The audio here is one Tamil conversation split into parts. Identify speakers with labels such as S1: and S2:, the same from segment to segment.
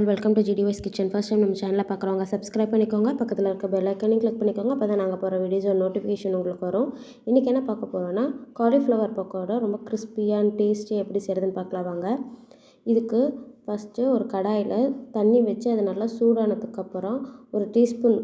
S1: All welcome to GD Voice kitchen. First time நம்ம சேனலை பார்க்குறவங்க சப்ஸ்கிரைப் பண்ணிக்கோங்க. பக்கத்தில் இருக்க பெல் ஐக்கனையும் கிளிக் பண்ணிக்கோங்க. அப்போ தான் நாங்கள் போகிற வீடியோஸோட நோட்டிஃபிகேஷன் உங்களுக்கு வரும். இன்றைக்கி என்ன பார்க்க போகிறோன்னா காலிஃப்ளவர் பக்கோடா ரொம்ப கிறிஸ்பியாக டேஸ்டி எப்படி செய்கிறதுன்னு பார்க்கலாம் வாங்க. இதுக்கு ஃபஸ்ட்டு ஒரு கடாயில் தண்ணி வச்சு அது நல்லா சூடானதுக்கப்புறம் ஒரு டீஸ்பூன்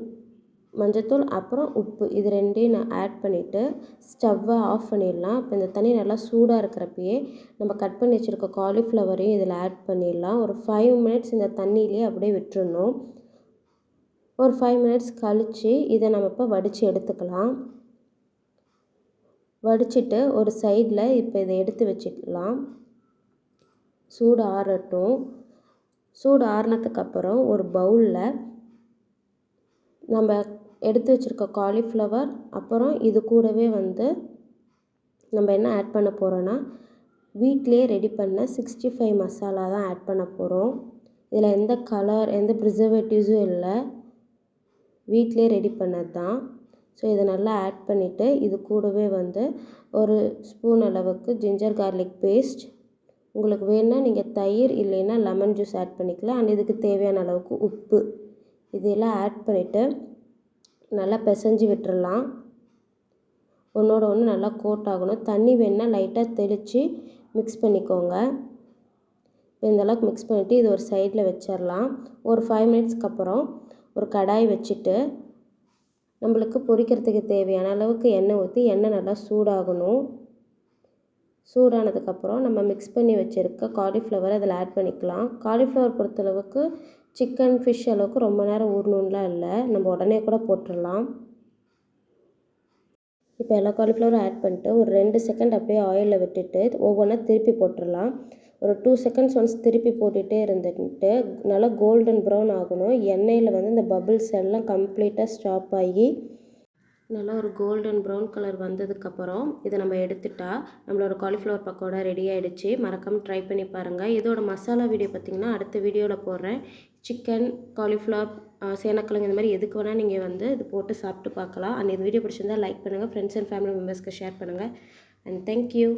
S1: மஞ்சத்தூள் அப்புறம் உப்பு இது ரெண்டையும் நான் ஆட் பண்ணிவிட்டு ஸ்டவ்வை ஆஃப் பண்ணிடலாம். இப்போ இந்த தண்ணி நல்லா சூடாக இருக்கிறப்பயே நம்ம கட் பண்ணி வச்சுருக்க காலிஃப்ளவரையும் இதில் ஆட் பண்ணிடலாம். ஒரு 5 மினிட்ஸ் இந்த தண்ணியிலே அப்படியே விட்டுறணும். ஒரு 5 மினிட்ஸ் கழித்து இதை நம்ம இப்போ வடித்து எடுத்துக்கலாம். வடிச்சிட்டு ஒரு சைடில் இப்போ இதை எடுத்து வச்சுக்கலாம். சூடு ஆறட்டும். சூடு ஆறினதுக்கப்புறம் ஒரு பவுலில் நம்ம எடுத்து வச்சுருக்க காலிஃப்ளவர் அப்புறம் இது கூடவே நம்ம என்ன ஆட் பண்ண போகிறோன்னா வீட்டிலே ரெடி பண்ண 65 மசாலா தான் ஆட் பண்ண போகிறோம். இதில் எந்த கலர் எந்த ப்ரிசர்வேட்டிவ்ஸும் இல்லை, வீட்டிலே ரெடி பண்ணது தான். ஸோ இதை நல்லா ஆட் பண்ணிவிட்டு இது கூடவே ஒரு ஸ்பூன் அளவுக்கு ஜிஞ்சர் கார்லிக் பேஸ்ட், உங்களுக்கு வேணுன்னா நீங்கள் தயிர் இல்லைன்னா லெமன் ஜூஸ் ஆட் பண்ணிக்கலாம். அண்ட் இதுக்கு தேவையான அளவுக்கு உப்பு இதெல்லாம் ஆட் பண்ணிவிட்டு நல்லா பிசைஞ்சு விட்டுறலாம். ஒன்றோட ஒன்று நல்லா கோட் ஆகணும். தண்ணி வேணுன்னா லைட்டாக தெளித்து மிக்ஸ் பண்ணிக்கோங்க. இப்போ இந்தளவுக்கு மிக்ஸ் பண்ணிவிட்டு இது ஒரு சைடில் வச்சிடலாம். ஒரு 5 மினிட்ஸ்க்கு அப்புறம் ஒரு கடாய் வச்சுட்டு நம்மளுக்கு பொரிக்கிறதுக்கு தேவையான அளவுக்கு எண்ணெய் ஊற்றி எண்ணெய் நல்லா சூடாகணும். சூடானதுக்கப்புறம் நம்ம மிக்ஸ் பண்ணி வச்சுருக்க காலிஃப்ளவரை அதில் ஆட் பண்ணிக்கலாம். காலிஃப்ளவர் பொறுத்தளவுக்கு சிக்கன் ஃபிஷ் அளவுக்கு ரொம்ப நேரம் ஊறணும்லாம் இல்லை, நம்ம உடனே கூட போட்டுடலாம். இப்போ எல்லா காலிஃப்ளவரும் ஆட் பண்ணிட்டு ஒரு 2 செகண்ட் அப்படியே ஆயிலில் விட்டுட்டு ஒவ்வொன்றா திருப்பி போட்டுடலாம். ஒரு 2 செகண்ட்ஸ் ஒன்ஸ் திருப்பி போட்டுகிட்டே இருந்துட்டு நல்லா கோல்டன் ப்ரௌன் ஆகணும். எண்ணெயில் இந்த பபிள்ஸ் எல்லாம் கம்ப்ளீட்டாக ஸ்டாப் ஆகி நல்லா ஒரு கோல்டன் ப்ரௌன் கலர் வந்ததுக்கப்புறம் இதை நம்ம எடுத்துட்டா நம்மளோட காலிஃப்ளவர் பக்கோடா ரெடி ஆகிடுச்சு. மறக்காமல் ட்ரை பண்ணி பாருங்கள். இதோட மசாலா வீடியோ பார்த்திங்கன்னா அடுத்த வீடியோவில் போடுறேன். சிக்கன், காலிஃப்ளவர், சேனக்கிழங்கு இந்த மாதிரி எதுக்கு வேணால் நீங்கள் இது போட்டு சாப்பிட்டு பார்க்கலாம். அண்ட் இந்த வீடியோ பிடிச்சிருந்தால் லைக் பண்ணுங்கள், ஃப்ரெண்ட்ஸ் அண்ட் ஃபேமிலி மெம்பர்ஸ்க்கு ஷேர் பண்ணுங்கள். And thank you.